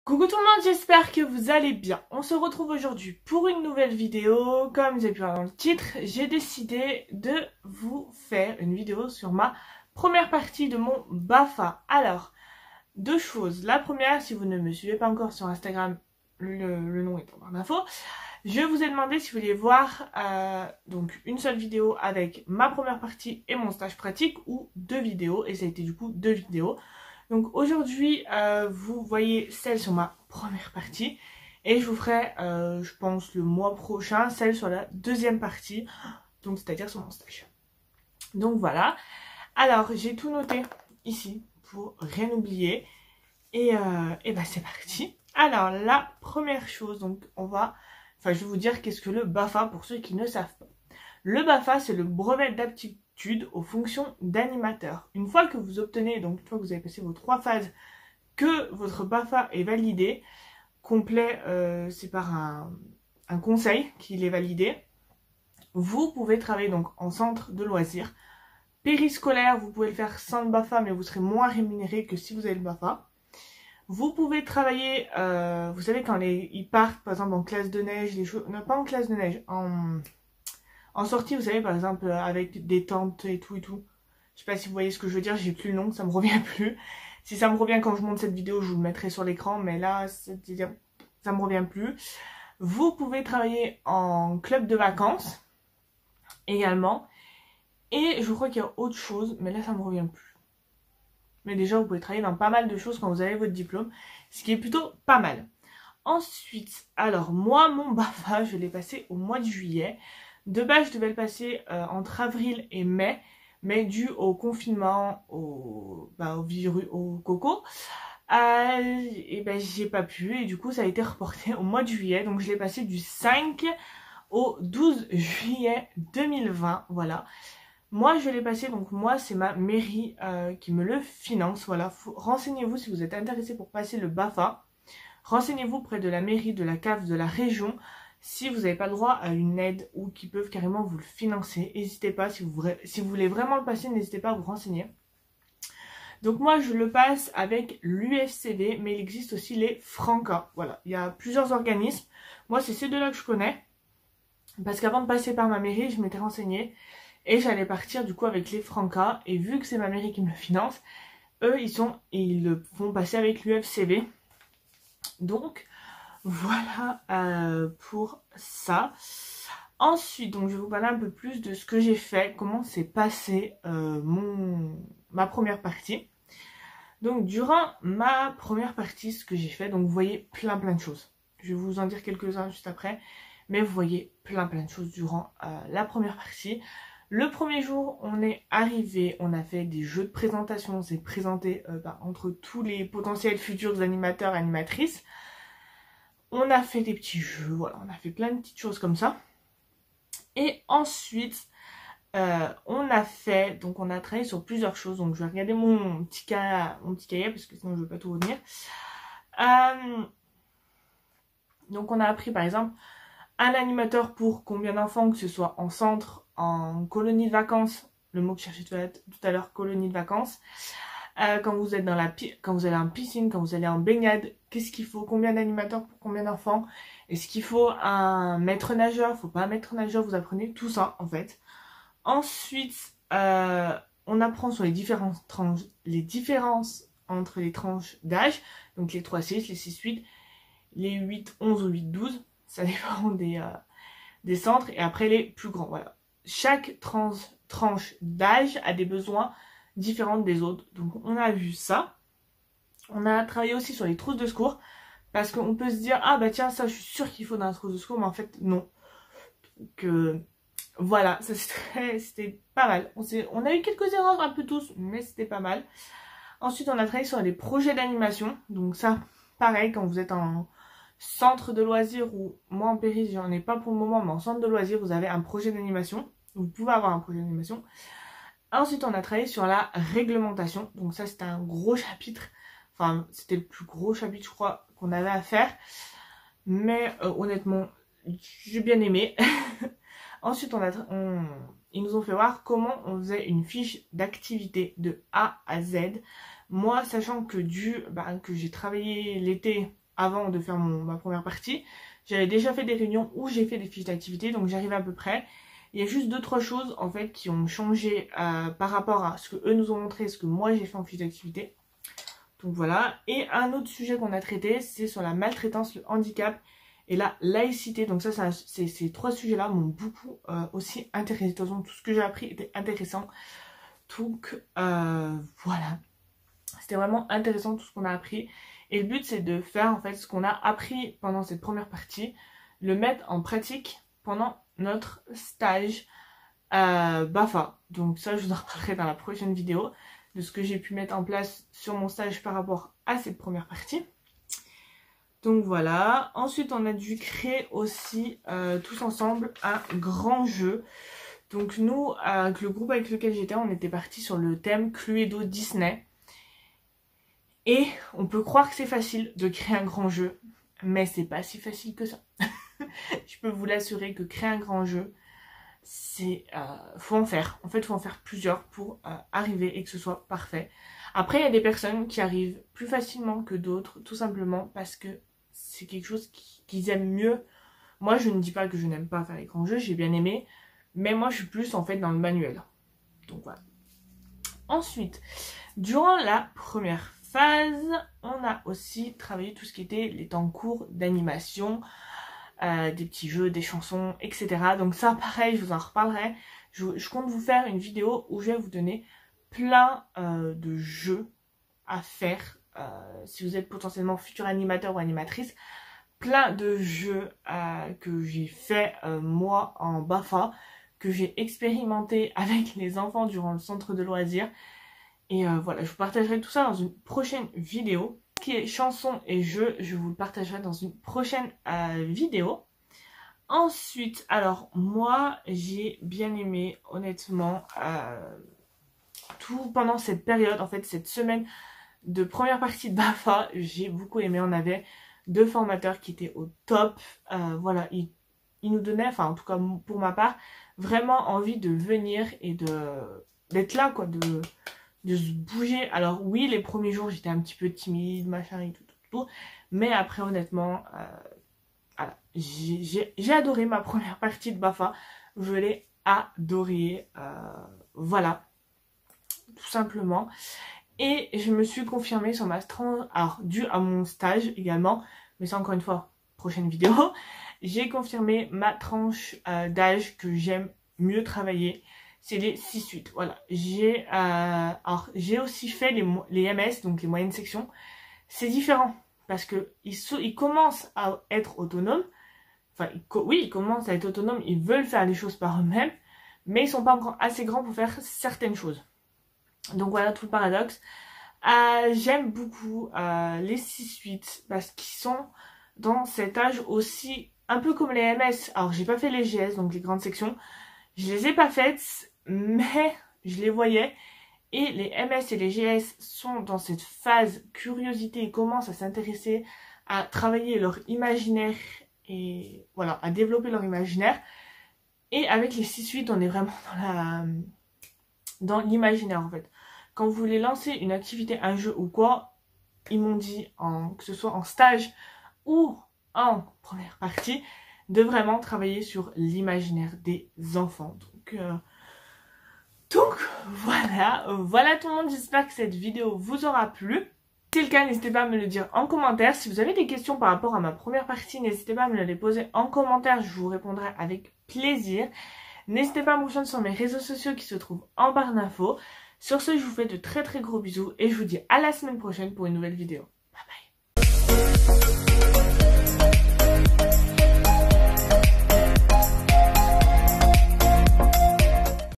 Coucou tout le monde, j'espère que vous allez bien. On se retrouve aujourd'hui pour une nouvelle vidéo. Comme vous avez pu voir dans le titre, j'ai décidé de vous faire une vidéo sur ma première partie de mon BAFA. Alors, deux choses. La première, si vous ne me suivez pas encore sur Instagram, le nom est en barre d'infos. Je vous ai demandé si vous vouliez voir donc une seule vidéo avec ma première partie et mon stage pratique ou deux vidéos. Et ça a été du coup deux vidéos. Donc aujourd'hui, vous voyez celle sur ma première partie et je vous ferai, je pense, le mois prochain, celle sur la deuxième partie, donc c'est-à-dire sur mon stage. Donc voilà. Alors, j'ai tout noté ici pour rien oublier et ben c'est parti. Alors, la première chose, donc je vais vous dire qu'est-ce que le BAFA pour ceux qui ne savent pas. Le BAFA, c'est le brevet d'aptitude aux fonctions d'animateur. Une fois que vous obtenez, donc une fois que vous avez passé vos 3 phases, que votre BAFA est validé, complet, c'est par un conseil qui l'est validé, vous pouvez travailler donc en centre de loisirs. Périscolaire, vous pouvez le faire sans le BAFA, mais vous serez moins rémunéré que si vous avez le BAFA. Vous pouvez travailler, vous savez quand ils partent par exemple en classe de neige, non pas en classe de neige, en sortie, vous savez, par exemple, avec des tentes et tout. Je sais pas si vous voyez ce que je veux dire, j'ai plus le nom, ça me revient plus. Si ça me revient quand je monte cette vidéo, je vous le mettrai sur l'écran, mais là, ça me revient plus. Vous pouvez travailler en club de vacances, également. Et je crois qu'il y a autre chose, mais là, ça me revient plus. Mais déjà, vous pouvez travailler dans pas mal de choses quand vous avez votre diplôme, ce qui est plutôt pas mal. Ensuite, alors, moi, mon BAFA, je l'ai passé au mois de juillet. De base, je devais le passer entre avril et mai, mais dû au confinement, au coco, et ben j'ai pas pu, et du coup ça a été reporté au mois de juillet, donc je l'ai passé du 5 au 12 juillet 2020, voilà. Moi je l'ai passé, donc moi c'est ma mairie qui me le finance, voilà. Renseignez-vous si vous êtes intéressé pour passer le BAFA, renseignez-vous près de la mairie, de la CAF, de la région, si vous n'avez pas le droit à une aide ou qui peuvent carrément vous le financer. N'hésitez pas, si vous voulez vraiment le passer, n'hésitez pas à vous renseigner. Donc moi je le passe avec l'UFCV, mais il existe aussi les Franca. Voilà, il y a plusieurs organismes. Moi c'est ces deux-là que je connais. Parce qu'avant de passer par ma mairie, je m'étais renseignée. Et j'allais partir du coup avec les Franca. Et vu que c'est ma mairie qui me le finance, eux ils le font passer avec l'UFCV. Donc voilà pour ça. Ensuite, donc je vais vous parler un peu plus de ce que j'ai fait, comment s'est passé ma première partie. Donc durant ma première partie, ce que j'ai fait, donc vous voyez plein de choses. Je vais vous en dire quelques-uns juste après, mais vous voyez plein de choses durant la première partie. Le premier jour, on est arrivé, on a fait des jeux de présentation, on s'est présenté entre tous les potentiels futurs animateurs et animatrices. On a fait des petits jeux, voilà, on a fait plein de petites choses comme ça. Et ensuite, on a travaillé sur plusieurs choses. Donc je vais regarder mon petit cahier parce que sinon je ne vais pas tout retenir. Donc on a appris par exemple un animateur pour combien d'enfants, que ce soit en centre, en colonie de vacances. Le mot que je cherchais tout à l'heure, colonie de vacances. Quand vous êtes quand vous allez en piscine, quand vous allez en baignade, qu'est-ce qu'il faut, combien d'animateurs pour combien d'enfants, est-ce qu'il faut un maître nageur, faut pas un maître nageur, vous apprenez tout ça en fait. Ensuite, on apprend sur les différences entre les tranches d'âge, donc les 3-6, les 6-8, les 8-11 ou 8-12, ça dépend des centres, et après les plus grands, voilà. Chaque tranche d'âge a des besoins différentes des autres. Donc on a vu ça. On a travaillé aussi sur les trousses de secours. Parce qu'on peut se dire, ah bah tiens, ça je suis sûre qu'il faut dans la trousse de secours. Mais en fait, non. Donc voilà, ça c'était pas mal. On a eu quelques erreurs un peu tous, mais c'était pas mal. Ensuite, on a travaillé sur les projets d'animation. Donc ça, pareil, quand vous êtes en centre de loisirs, ou moi en péri, j'en ai pas pour le moment, mais en centre de loisirs, vous avez un projet d'animation. Vous pouvez avoir un projet d'animation. Ensuite, on a travaillé sur la réglementation. Donc ça, c'était un gros chapitre. Enfin, c'était le plus gros chapitre, je crois, qu'on avait à faire. Mais honnêtement, j'ai bien aimé. Ensuite, ils nous ont fait voir comment on faisait une fiche d'activité de A à Z. Moi, sachant que que j'ai travaillé l'été avant de faire ma première partie. J'avais déjà fait des réunions où j'ai fait des fiches d'activité, donc j'arrivais à peu près. Il y a juste 2-3 choses en fait qui ont changé par rapport à ce que eux nous ont montré et ce que moi j'ai fait en fiche d'activité. Donc voilà. Et un autre sujet qu'on a traité, c'est sur la maltraitance, le handicap et la laïcité. Donc ça ces 3 sujets-là m'ont beaucoup aussi intéressé. De toute façon, tout ce que j'ai appris était intéressant. Donc voilà. C'était vraiment intéressant tout ce qu'on a appris. Et le but c'est de faire en fait ce qu'on a appris pendant cette première partie, le mettre en pratique pendant notre stage BAFA. Donc ça je vous en reparlerai dans la prochaine vidéo de ce que j'ai pu mettre en place sur mon stage par rapport à cette première partie. Donc voilà. Ensuite on a dû créer aussi tous ensemble un grand jeu. Donc nous, avec le groupe avec lequel j'étais, on était parti sur le thème Cluedo Disney. Et on peut croire que c'est facile de créer un grand jeu, mais c'est pas si facile que ça. Je peux vous l'assurer que créer un grand jeu, c'est faut en faire. En fait, faut en faire plusieurs pour arriver et que ce soit parfait. Après, il y a des personnes qui arrivent plus facilement que d'autres, tout simplement parce que c'est quelque chose qu'ils aiment mieux. Moi, je ne dis pas que je n'aime pas faire les grands jeux, j'ai bien aimé, mais moi, je suis plus en fait dans le manuel. Donc voilà. Ensuite, durant la première phase, on a aussi travaillé tout ce qui était les temps courts d'animation, des petits jeux, des chansons, etc. Donc ça, pareil, je vous en reparlerai. Je compte vous faire une vidéo où je vais vous donner plein de jeux à faire. Si vous êtes potentiellement futur animateur ou animatrice, plein de jeux que j'ai fait moi en BAFA, que j'ai expérimenté avec les enfants durant le centre de loisirs. Et voilà, je vous partagerai tout ça dans une prochaine vidéo. Qui est chansons et jeux, je vous le partagerai dans une prochaine vidéo. Ensuite, alors moi, j'ai bien aimé, honnêtement, tout pendant cette période, en fait, cette semaine de première partie de BAFA, j'ai beaucoup aimé. On avait 2 formateurs qui étaient au top. Voilà, ils nous donnaient, enfin en tout cas pour ma part, vraiment envie de venir et d'être là, quoi, de se bouger. Alors oui, les premiers jours j'étais un petit peu timide, machin et tout. Mais après honnêtement, voilà, j'ai adoré ma première partie de BAFA. Je l'ai adoré. Voilà, tout simplement. Et je me suis confirmée sur ma tranche, alors dû à mon stage également, mais c'est encore une fois, prochaine vidéo. J'ai confirmé ma tranche d'âge que j'aime mieux travailler. C'est les 6-8, voilà. J'ai aussi fait les MS, donc les moyennes sections. C'est différent, parce que ils commencent à être autonomes. Enfin, oui, ils commencent à être autonomes, ils veulent faire les choses par eux-mêmes, mais ils sont pas encore assez grands pour faire certaines choses. Donc voilà tout le paradoxe. J'aime beaucoup les 6-8, parce qu'ils sont dans cet âge aussi, un peu comme les MS. Alors, j'ai pas fait les GS, donc les grandes sections. Je les ai pas faites, mais je les voyais. Et les MS et les GS sont dans cette phase curiosité. Ils commencent à s'intéresser, à travailler leur imaginaire et voilà, à développer leur imaginaire. Et avec les 6-8, on est vraiment dans l'imaginaire en fait. Quand vous voulez lancer une activité, un jeu ou quoi, ils m'ont dit, que ce soit en stage ou en première partie, de vraiment travailler sur l'imaginaire des enfants. Donc voilà tout le monde, j'espère que cette vidéo vous aura plu. Si c'est le cas, n'hésitez pas à me le dire en commentaire. Si vous avez des questions par rapport à ma première partie, n'hésitez pas à me les poser en commentaire, je vous répondrai avec plaisir. N'hésitez pas à me rejoindre sur mes réseaux sociaux qui se trouvent en barre d'infos. Sur ce, je vous fais de très gros bisous et je vous dis à la semaine prochaine pour une nouvelle vidéo. Bye bye.